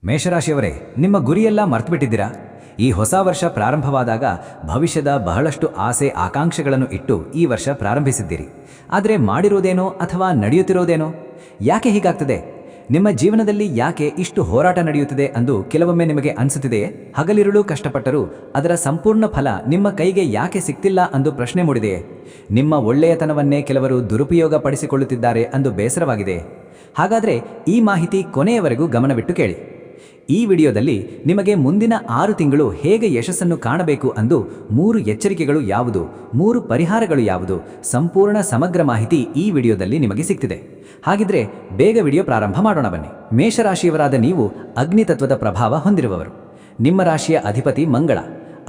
ಮೇಷರಾಶಿಯವರೇ, ನಿಮ್ಮ ಗುರಿಯೆಲ್ಲ ಮರ್ತುಬಿಟ್ಟಿದ್ದೀರಾ? ಈ ಹೊಸ ವರ್ಷ ಪ್ರಾರಂಭವಾದಾಗ ಭವಿಷ್ಯದ ಬಹಳಷ್ಟು ಆಸೆ ಆಕಾಂಕ್ಷೆಗಳನ್ನು ಇಟ್ಟು ಈ ವರ್ಷ ಪ್ರಾರಂಭಿಸಿದ್ದೀರಿ. ಆದರೆ ಮಾಡಿರುವುದೇನೋ ಅಥವಾ ನಡೆಯುತ್ತಿರೋದೇನೋ? ಯಾಕೆ ಹೀಗಾಗ್ತದೆ? ನಿಮ್ಮ ಜೀವನದಲ್ಲಿ ಯಾಕೆ ಇಷ್ಟು ಹೋರಾಟ ನಡೆಯುತ್ತಿದೆ ಎಂದು ಕೆಲವೊಮ್ಮೆ ನಿಮಗೆ ಅನಿಸುತ್ತಿದೆಯೇ? ಹಗಲಿರುಳು ಕಷ್ಟಪಟ್ಟರೂ ಅದರ ಸಂಪೂರ್ಣ ಫಲ ನಿಮ್ಮ ಕೈಗೆ ಯಾಕೆ ಸಿಗ್ತಿಲ್ಲ ಎಂದು ಪ್ರಶ್ನೆ ಮೂಡಿದೆಯೇ? ನಿಮ್ಮ ಒಳ್ಳೆಯತನವನ್ನೇ ಕೆಲವರು ದುರುಪಯೋಗ ಪಡಿಸಿಕೊಳ್ಳುತ್ತಿದ್ದಾರೆ ಎಂದು ಬೇಸರವಾಗಿದೆ. ಹಾಗಾದರೆ ಈ ಮಾಹಿತಿ ಕೊನೆಯವರೆಗೂ ಗಮನವಿಟ್ಟು ಕೇಳಿ. ಈ ವಿಡಿಯೋದಲ್ಲಿ ನಿಮಗೆ ಮುಂದಿನ 6 ತಿಂಗಳು ಹೇಗೆ ಯಶಸ್ಸನ್ನು ಕಾಣಬೇಕು ಎಂದು 3 ಎಚ್ಚರಿಕೆಗಳು ಯಾವುದು, 3 ಪರಿಹಾರಗಳು ಯಾವುದು, ಸಂಪೂರ್ಣ ಸಮಗ್ರ ಮಾಹಿತಿ ಈ ವಿಡಿಯೋದಲ್ಲಿ ನಿಮಗೆ ಸಿಗ್ತಿದೆ. ಹಾಗಿದ್ರೆ ಬೇಗ ವಿಡಿಯೋ ಪ್ರಾರಂಭ ಮಾಡೋಣ ಬನ್ನಿ. ಮೇಷರಾಶಿಯವರಾದ ನೀವು ಅಗ್ನಿತತ್ವದ ಪ್ರಭಾವ ಹೊಂದಿರುವವರು. ನಿಮ್ಮ ರಾಶಿಯ ಅಧಿಪತಿ ಮಂಗಳ.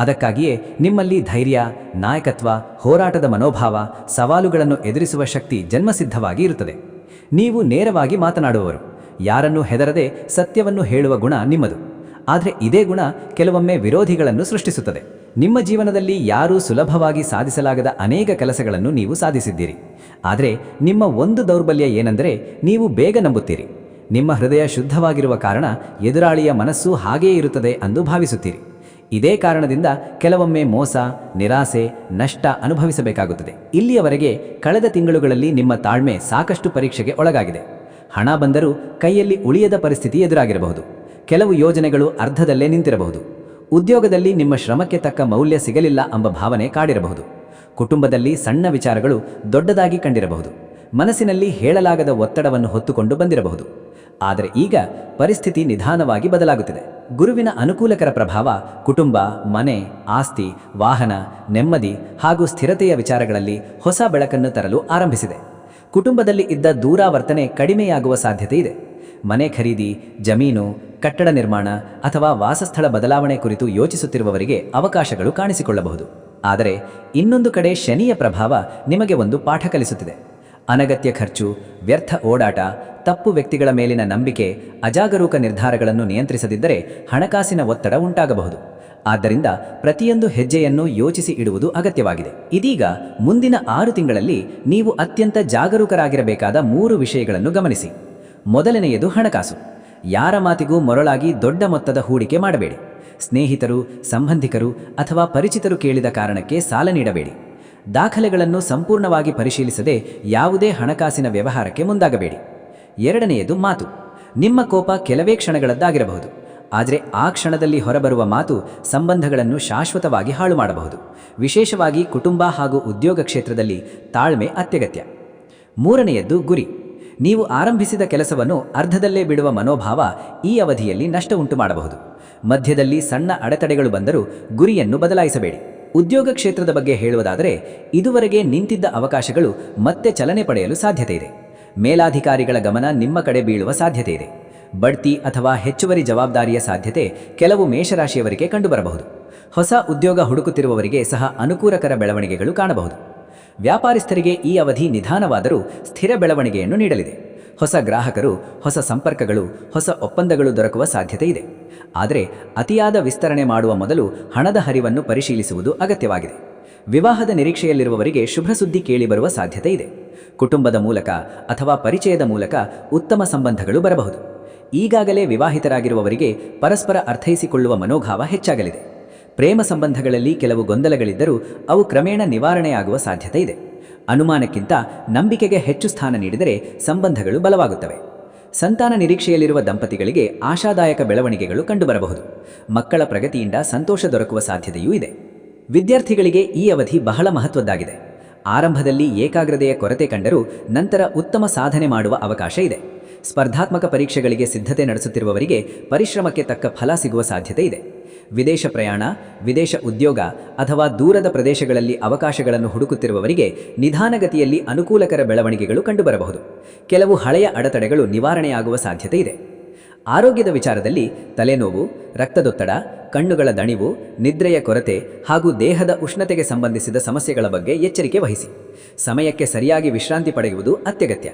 ಅದಕ್ಕಾಗಿಯೇ ನಿಮ್ಮಲ್ಲಿ ಧೈರ್ಯ, ನಾಯಕತ್ವ, ಹೋರಾಟದ ಮನೋಭಾವ, ಸವಾಲುಗಳನ್ನು ಎದುರಿಸುವ ಶಕ್ತಿ ಜನ್ಮಸಿದ್ಧವಾಗಿ ಇರುತ್ತದೆ. ನೀವು ನೇರವಾಗಿ ಮಾತನಾಡುವವರು, ಯಾರನ್ನೂ ಹೆದರದೆ ಸತ್ಯವನ್ನು ಹೇಳುವ ಗುಣ ನಿಮ್ಮದು. ಆದರೆ ಇದೇ ಗುಣ ಕೆಲವೊಮ್ಮೆ ವಿರೋಧಿಗಳನ್ನು ಸೃಷ್ಟಿಸುತ್ತದೆ. ನಿಮ್ಮ ಜೀವನದಲ್ಲಿ ಯಾರೂ ಸುಲಭವಾಗಿ ಸಾಧಿಸಲಾಗದ ಅನೇಕ ಕೆಲಸಗಳನ್ನು ನೀವು ಸಾಧಿಸಿದ್ದೀರಿ. ಆದರೆ ನಿಮ್ಮ ಒಂದು ದೌರ್ಬಲ್ಯ ಏನೆಂದರೆ ನೀವು ಬೇಗ ನಂಬುತ್ತೀರಿ. ನಿಮ್ಮ ಹೃದಯ ಶುದ್ಧವಾಗಿರುವ ಕಾರಣ ಎದುರಾಳಿಯ ಮನಸ್ಸು ಹಾಗೆಯೇ ಇರುತ್ತದೆ ಎಂದು ಭಾವಿಸುತ್ತೀರಿ. ಇದೇ ಕಾರಣದಿಂದ ಕೆಲವೊಮ್ಮೆ ಮೋಸ, ನಿರಾಸೆ, ನಷ್ಟ ಅನುಭವಿಸಬೇಕಾಗುತ್ತದೆ. ಇಲ್ಲಿಯವರೆಗೆ ಕಳೆದ ತಿಂಗಳುಗಳಲ್ಲಿ ನಿಮ್ಮ ತಾಳ್ಮೆ ಸಾಕಷ್ಟು ಪರೀಕ್ಷೆಗೆ ಒಳಗಾಗಿದೆ. ಹಣ ಬಂದರೂ ಕೈಯಲ್ಲಿ ಉಳಿಯದ ಪರಿಸ್ಥಿತಿ ಎದುರಾಗಿರಬಹುದು. ಕೆಲವು ಯೋಜನೆಗಳು ಅರ್ಧದಲ್ಲೇ ನಿಂತಿರಬಹುದು. ಉದ್ಯೋಗದಲ್ಲಿ ನಿಮ್ಮ ಶ್ರಮಕ್ಕೆ ತಕ್ಕ ಮೌಲ್ಯ ಸಿಗಲಿಲ್ಲ ಎಂಬ ಭಾವನೆ ಕಾಡಿರಬಹುದು. ಕುಟುಂಬದಲ್ಲಿ ಸಣ್ಣ ವಿಚಾರಗಳು ದೊಡ್ಡದಾಗಿ ಕಂಡಿರಬಹುದು. ಮನಸ್ಸಿನಲ್ಲಿ ಹೇಳಲಾಗದ ಒತ್ತಡವನ್ನು ಹೊತ್ತುಕೊಂಡು ಬಂದಿರಬಹುದು. ಆದರೆ ಈಗ ಪರಿಸ್ಥಿತಿ ನಿಧಾನವಾಗಿ ಬದಲಾಗುತ್ತಿದೆ. ಗುರುವಿನ ಅನುಕೂಲಕರ ಪ್ರಭಾವ ಕುಟುಂಬ, ಮನೆ, ಆಸ್ತಿ, ವಾಹನ, ನೆಮ್ಮದಿ ಹಾಗೂ ಸ್ಥಿರತೆಯ ವಿಚಾರಗಳಲ್ಲಿ ಹೊಸ ಬೆಳಕನ್ನು ತರಲು ಆರಂಭಿಸಿದೆ. ಕುಟುಂಬದಲ್ಲಿ ಇದ್ದ ದೂರಾವರ್ತನೆ ಕಡಿಮೆಯಾಗುವ ಸಾಧ್ಯತೆ ಇದೆ. ಮನೆ ಖರೀದಿ, ಜಮೀನು, ಕಟ್ಟಡ ನಿರ್ಮಾಣ ಅಥವಾ ವಾಸಸ್ಥಳ ಬದಲಾವಣೆ ಕುರಿತು ಯೋಚಿಸುತ್ತಿರುವವರಿಗೆ ಅವಕಾಶಗಳು ಕಾಣಿಸಿಕೊಳ್ಳಬಹುದು. ಆದರೆ ಇನ್ನೊಂದು ಕಡೆ ಶನಿಯ ಪ್ರಭಾವ ನಿಮಗೆ ಒಂದು ಪಾಠ ಕಲಿಸುತ್ತಿದೆ. ಅನಗತ್ಯ ಖರ್ಚು, ವ್ಯರ್ಥ ಓಡಾಟ, ತಪ್ಪು ವ್ಯಕ್ತಿಗಳ ಮೇಲಿನ ನಂಬಿಕೆ, ಅಜಾಗರೂಕ ನಿರ್ಧಾರಗಳನ್ನು ನಿಯಂತ್ರಿಸದಿದ್ದರೆ ಹಣಕಾಸಿನ ಒತ್ತಡ ಉಂಟಾಗಬಹುದು. ಆದ್ದರಿಂದ ಪ್ರತಿಯೊಂದು ಹೆಜ್ಜೆಯನ್ನು ಯೋಚಿಸಿ ಇಡುವುದು ಅಗತ್ಯವಾಗಿದೆ. ಇದೀಗ ಮುಂದಿನ 6 ತಿಂಗಳಲ್ಲಿ ನೀವು ಅತ್ಯಂತ ಜಾಗರೂಕರಾಗಿರಬೇಕಾದ 3 ವಿಷಯಗಳನ್ನು ಗಮನಿಸಿ. ಮೊದಲನೆಯದು ಹಣಕಾಸು. ಯಾರ ಮಾತಿಗೂ ಮೊರಳಾಗಿ ದೊಡ್ಡ ಮೊತ್ತದ ಹೂಡಿಕೆ ಮಾಡಬೇಡಿ. ಸ್ನೇಹಿತರು, ಸಂಬಂಧಿಕರು ಅಥವಾ ಪರಿಚಿತರು ಕೇಳಿದ ಕಾರಣಕ್ಕೆ ಸಾಲ ನೀಡಬೇಡಿ. ದಾಖಲೆಗಳನ್ನು ಸಂಪೂರ್ಣವಾಗಿ ಪರಿಶೀಲಿಸದೆ ಯಾವುದೇ ಹಣಕಾಸಿನ ವ್ಯವಹಾರಕ್ಕೆ ಮುಂದಾಗಬೇಡಿ. ಎರಡನೆಯದು ಮಾತು. ನಿಮ್ಮ ಕೋಪ ಕೆಲವೇ ಕ್ಷಣಗಳದ್ದಾಗಿರಬಹುದು. ಆದರೆ ಆ ಕ್ಷಣದಲ್ಲಿ ಹೊರಬರುವ ಮಾತು ಸಂಬಂಧಗಳನ್ನು ಶಾಶ್ವತವಾಗಿ ಹಾಳು ಮಾಡಬಹುದು. ವಿಶೇಷವಾಗಿ ಕುಟುಂಬ ಹಾಗೂ ಉದ್ಯೋಗ ಕ್ಷೇತ್ರದಲ್ಲಿ ತಾಳ್ಮೆ ಅತ್ಯಗತ್ಯ. ಮೂರನೆಯದ್ದು ಗುರಿ. ನೀವು ಆರಂಭಿಸಿದ ಕೆಲಸವನ್ನು ಅರ್ಧದಲ್ಲೇ ಬಿಡುವ ಮನೋಭಾವ ಈ ಅವಧಿಯಲ್ಲಿ ನಷ್ಟ ಉಂಟು ಮಾಡಬಹುದು. ಮಧ್ಯದಲ್ಲಿ ಸಣ್ಣ ಅಡೆತಡೆಗಳು ಬಂದರೂ ಗುರಿಯನ್ನು ಬದಲಾಯಿಸಬೇಡಿ. ಉದ್ಯೋಗ ಕ್ಷೇತ್ರದ ಬಗ್ಗೆ ಹೇಳುವುದಾದರೆ ಇದುವರೆಗೆ ನಿಂತಿದ್ದ ಅವಕಾಶಗಳು ಮತ್ತೆ ಚಲನೆ ಪಡೆಯಲು ಸಾಧ್ಯತೆ ಇದೆ. ಮೇಲಾಧಿಕಾರಿಗಳ ಗಮನ ನಿಮ್ಮ ಕಡೆ ಬೀಳುವ ಸಾಧ್ಯತೆ ಇದೆ. ಬಡ್ತಿ ಅಥವಾ ಹೆಚ್ಚುವರಿ ಜವಾಬ್ದಾರಿಯ ಸಾಧ್ಯತೆ ಕೆಲವು ಮೇಷರಾಶಿಯವರಿಗೆ ಕಂಡುಬರಬಹುದು. ಹೊಸ ಉದ್ಯೋಗ ಹುಡುಕುತ್ತಿರುವವರಿಗೆ ಸಹ ಅನುಕೂಲಕರ ಬೆಳವಣಿಗೆಗಳು ಕಾಣಬಹುದು. ವ್ಯಾಪಾರಿಸ್ಥರಿಗೆ ಈ ಅವಧಿ ನಿಧಾನವಾದರೂ ಸ್ಥಿರ ಬೆಳವಣಿಗೆಯನ್ನು ನೀಡಲಿದೆ. ಹೊಸ ಗ್ರಾಹಕರು, ಹೊಸ ಸಂಪರ್ಕಗಳು, ಹೊಸ ಒಪ್ಪಂದಗಳು ದೊರಕುವ ಸಾಧ್ಯತೆ ಇದೆ. ಆದರೆ ಅತಿಯಾದ ವಿಸ್ತರಣೆ ಮಾಡುವ ಮೊದಲು ಹಣದ ಹರಿವನ್ನು ಪರಿಶೀಲಿಸುವುದು ಅಗತ್ಯವಾಗಿದೆ. ವಿವಾಹದ ನಿರೀಕ್ಷೆಯಲ್ಲಿರುವವರಿಗೆ ಶುಭ ಸುದ್ದಿ ಕೇಳಿಬರುವ ಸಾಧ್ಯತೆ ಇದೆ. ಕುಟುಂಬದ ಮೂಲಕ ಅಥವಾ ಪರಿಚಯದ ಮೂಲಕ ಉತ್ತಮ ಸಂಬಂಧಗಳು ಬರಬಹುದು. ಈಗಾಗಲೇ ವಿವಾಹಿತರಾಗಿರುವವರಿಗೆ ಪರಸ್ಪರ ಅರ್ಥೈಸಿಕೊಳ್ಳುವ ಮನೋಭಾವ ಹೆಚ್ಚಾಗಲಿದೆ. ಪ್ರೇಮ ಸಂಬಂಧಗಳಲ್ಲಿ ಕೆಲವು ಗೊಂದಲಗಳಿದ್ದರೂ ಅವು ಕ್ರಮೇಣ ನಿವಾರಣೆಯಾಗುವ ಸಾಧ್ಯತೆ ಇದೆ. ಅನುಮಾನಕ್ಕಿಂತ ನಂಬಿಕೆಗೆ ಹೆಚ್ಚು ಸ್ಥಾನ ನೀಡಿದರೆ ಸಂಬಂಧಗಳು ಬಲವಾಗುತ್ತವೆ. ಸಂತಾನ ನಿರೀಕ್ಷೆಯಲ್ಲಿರುವ ದಂಪತಿಗಳಿಗೆ ಆಶಾದಾಯಕ ಬೆಳವಣಿಗೆಗಳು ಕಂಡುಬರಬಹುದು. ಮಕ್ಕಳ ಪ್ರಗತಿಯಿಂದ ಸಂತೋಷ ದೊರಕುವ ಸಾಧ್ಯತೆಯೂ ಇದೆ. ವಿದ್ಯಾರ್ಥಿಗಳಿಗೆ ಈ ಅವಧಿ ಬಹಳ ಮಹತ್ವದ್ದಾಗಿದೆ. ಆರಂಭದಲ್ಲಿ ಏಕಾಗ್ರತೆಯ ಕೊರತೆ ಕಂಡರೂ ನಂತರ ಉತ್ತಮ ಸಾಧನೆ ಮಾಡುವ ಅವಕಾಶ ಇದೆ. ಸ್ಪರ್ಧಾತ್ಮಕ ಪರೀಕ್ಷೆಗಳಿಗೆ ಸಿದ್ಧತೆ ನಡೆಸುತ್ತಿರುವವರಿಗೆ ಪರಿಶ್ರಮಕ್ಕೆ ತಕ್ಕ ಫಲ ಸಿಗುವ ಸಾಧ್ಯತೆ ಇದೆ. ವಿದೇಶ ಪ್ರಯಾಣ, ವಿದೇಶ ಉದ್ಯೋಗ ಅಥವಾ ದೂರದ ಪ್ರದೇಶಗಳಲ್ಲಿ ಅವಕಾಶಗಳನ್ನು ಹುಡುಕುತ್ತಿರುವವರಿಗೆ ನಿಧಾನಗತಿಯಲ್ಲಿ ಅನುಕೂಲಕರ ಬೆಳವಣಿಗೆಗಳು ಕಂಡುಬರಬಹುದು. ಕೆಲವು ಹಳೆಯ ಅಡೆತಡೆಗಳು ನಿವಾರಣೆಯಾಗುವ ಸಾಧ್ಯತೆ ಇದೆ. ಆರೋಗ್ಯದ ವಿಚಾರದಲ್ಲಿ ತಲೆನೋವು, ರಕ್ತದೊತ್ತಡ, ಕಣ್ಣುಗಳ ದಣಿವು, ನಿದ್ರೆಯ ಕೊರತೆ ಹಾಗೂ ದೇಹದ ಉಷ್ಣತೆಗೆ ಸಂಬಂಧಿಸಿದ ಸಮಸ್ಯೆಗಳ ಬಗ್ಗೆ ಎಚ್ಚರಿಕೆ ವಹಿಸಿ. ಸಮಯಕ್ಕೆ ಸರಿಯಾಗಿ ವಿಶ್ರಾಂತಿ ಪಡೆಯುವುದು ಅತ್ಯಗತ್ಯ.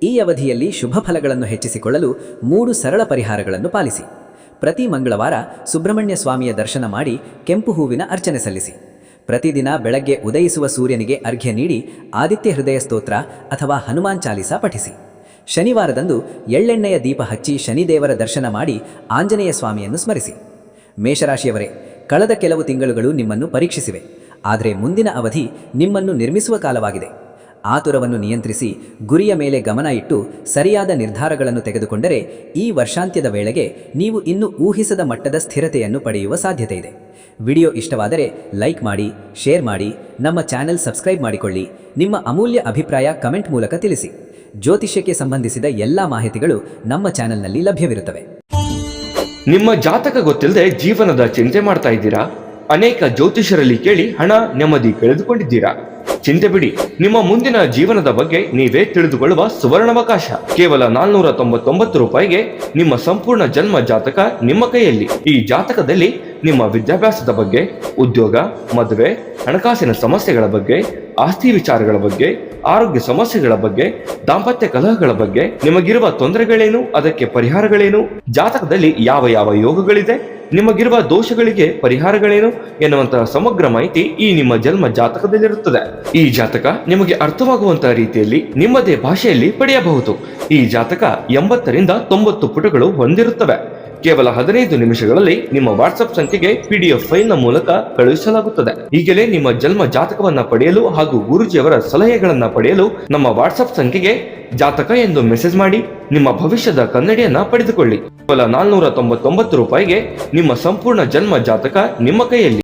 ಈ ಅವಧಿಯಲ್ಲಿ ಶುಭ ಫಲಗಳನ್ನು ಹೆಚ್ಚಿಸಿಕೊಳ್ಳಲು 3 ಸರಳ ಪರಿಹಾರಗಳನ್ನು ಪಾಲಿಸಿ. ಪ್ರತಿ ಮಂಗಳವಾರ ಸುಬ್ರಹ್ಮಣ್ಯ ಸ್ವಾಮಿಯ ದರ್ಶನ ಮಾಡಿ ಕೆಂಪು ಹೂವಿನ ಅರ್ಚನೆ ಸಲ್ಲಿಸಿ. ಪ್ರತಿದಿನ ಬೆಳಗ್ಗೆ ಉದಯಿಸುವ ಸೂರ್ಯನಿಗೆ ಅರ್ಘ್ಯ ನೀಡಿ ಆದಿತ್ಯ ಹೃದಯ ಸ್ತೋತ್ರ ಅಥವಾ ಹನುಮಾನ್ ಚಾಲೀಸಾ ಪಠಿಸಿ. ಶನಿವಾರದಂದು ಎಳ್ಳೆಣ್ಣೆಯ ದೀಪ ಹಚ್ಚಿ ಶನಿದೇವರ ದರ್ಶನ ಮಾಡಿ ಆಂಜನೇಯ ಸ್ವಾಮಿಯನ್ನು ಸ್ಮರಿಸಿ. ಮೇಷರಾಶಿಯವರೇ, ಕಳೆದ ಕೆಲವು ತಿಂಗಳುಗಳು ನಿಮ್ಮನ್ನು ಪರೀಕ್ಷಿಸಿವೆ. ಆದರೆ ಮುಂದಿನ ಅವಧಿ ನಿಮ್ಮನ್ನು ನಿರ್ಮಿಸುವ ಕಾಲವಾಗಿದೆ. ಆತುರವನ್ನು ನಿಯಂತ್ರಿಸಿ ಗುರಿಯ ಮೇಲೆ ಗಮನ ಇಟ್ಟು ಸರಿಯಾದ ನಿರ್ಧಾರಗಳನ್ನು ತೆಗೆದುಕೊಂಡರೆ ಈ ವರ್ಷಾಂತ್ಯದ ವೇಳೆಗೆ ನೀವು ಇನ್ನೂ ಊಹಿಸದ ಮಟ್ಟದ ಸ್ಥಿರತೆಯನ್ನು ಪಡೆಯುವ ಸಾಧ್ಯತೆ ಇದೆ. ವಿಡಿಯೋ ಇಷ್ಟವಾದರೆ ಲೈಕ್ ಮಾಡಿ, ಶೇರ್ ಮಾಡಿ, ನಮ್ಮ ಚಾನೆಲ್ ಸಬ್ಸ್ಕ್ರೈಬ್ ಮಾಡಿಕೊಳ್ಳಿ. ನಿಮ್ಮ ಅಮೂಲ್ಯ ಅಭಿಪ್ರಾಯ ಕಮೆಂಟ್ ಮೂಲಕ ತಿಳಿಸಿ. ಜ್ಯೋತಿಷ್ಯಕ್ಕೆ ಸಂಬಂಧಿಸಿದ ಎಲ್ಲ ಮಾಹಿತಿಗಳು ನಮ್ಮ ಚಾನೆಲ್ನಲ್ಲಿ ಲಭ್ಯವಿರುತ್ತವೆ. ನಿಮ್ಮ ಜಾತಕ ಗೊತ್ತಿಲ್ಲದೆ ಜೀವನದ ಚಿಂತೆ ಮಾಡ್ತಾ ಇದ್ದೀರಾ? ಅನೇಕ ಜ್ಯೋತಿಷರಲ್ಲಿ ಕೇಳಿ ಹಣ ನೆಮ್ಮದಿ ಕಳೆದುಕೊಂಡಿದ್ದೀರಾ? ಚಿಂತೆ ಬಿಡಿ, ನಿಮ್ಮ ಮುಂದಿನ ಜೀವನದ ಬಗ್ಗೆ ನೀವೇ ತಿಳಿದುಕೊಳ್ಳುವ ಸುವರ್ಣಾವಕಾಶ. ಕೇವಲ 499 ರೂಪಾಯಿಗೆ ನಿಮ್ಮ ಸಂಪೂರ್ಣ ಜನ್ಮ ಜಾತಕ ನಿಮ್ಮ ಕೈಯಲ್ಲಿ. ಈ ಜಾತಕದಲ್ಲಿ ನಿಮ್ಮ ವಿದ್ಯಾಭ್ಯಾಸದ ಬಗ್ಗೆ, ಉದ್ಯೋಗ, ಮದುವೆ, ಹಣಕಾಸಿನ ಸಮಸ್ಯೆಗಳ ಬಗ್ಗೆ, ಆಸ್ತಿ ವಿಚಾರಗಳ ಬಗ್ಗೆ, ಆರೋಗ್ಯ ಸಮಸ್ಯೆಗಳ ಬಗ್ಗೆ, ದಾಂಪತ್ಯ ಕಲಹಗಳ ಬಗ್ಗೆ, ನಿಮಗಿರುವ ತೊಂದರೆಗಳೇನು, ಅದಕ್ಕೆ ಪರಿಹಾರಗಳೇನು, ಜಾತಕದಲ್ಲಿ ಯಾವ ಯಾವ ಯೋಗಗಳಿದೆ, ನಿಮಗಿರುವ ದೋಷಗಳಿಗೆ ಪರಿಹಾರಗಳೇನು ಎನ್ನುವಂತಹ ಸಮಗ್ರ ಮಾಹಿತಿ ಈ ನಿಮ್ಮ ಜನ್ಮ ಜಾತಕದಲ್ಲಿರುತ್ತದೆ. ಈ ಜಾತಕ ನಿಮಗೆ ಅರ್ಥವಾಗುವಂತಹ ರೀತಿಯಲ್ಲಿ ನಿಮ್ಮದೇ ಭಾಷೆಯಲ್ಲಿ ಪಡೆಯಬಹುದು. ಈ ಜಾತಕ 80ರಿಂದ 90 ಪುಟಗಳು ಹೊಂದಿರುತ್ತವೆ. ಕೇವಲ 15 ನಿಮಿಷಗಳಲ್ಲಿ ನಿಮ್ಮ ವಾಟ್ಸ್ಆಪ್ ಸಂಖ್ಯೆಗೆ PDF ಫೈಲ್ನ ಮೂಲಕ ಕಳುಹಿಸಲಾಗುತ್ತದೆ. ಈಗಲೇ ನಿಮ್ಮ ಜನ್ಮ ಜಾತಕವನ್ನ ಪಡೆಯಲು ಹಾಗೂ ಗುರುಜಿಯವರ ಸಲಹೆಗಳನ್ನ ಪಡೆಯಲು ನಮ್ಮ ವಾಟ್ಸ್ಆಪ್ ಸಂಖ್ಯೆಗೆ ಜಾತಕ ಎಂದು ಮೆಸೇಜ್ ಮಾಡಿ ನಿಮ್ಮ ಭವಿಷ್ಯದ ಕನ್ನಡಿಯನ್ನ ಪಡೆದುಕೊಳ್ಳಿ. ಕೇವಲ 499 ರೂಪಾಯಿಗೆ ನಿಮ್ಮ ಸಂಪೂರ್ಣ ಜನ್ಮ ಜಾತಕ ನಿಮ್ಮ ಕೈಯಲ್ಲಿ.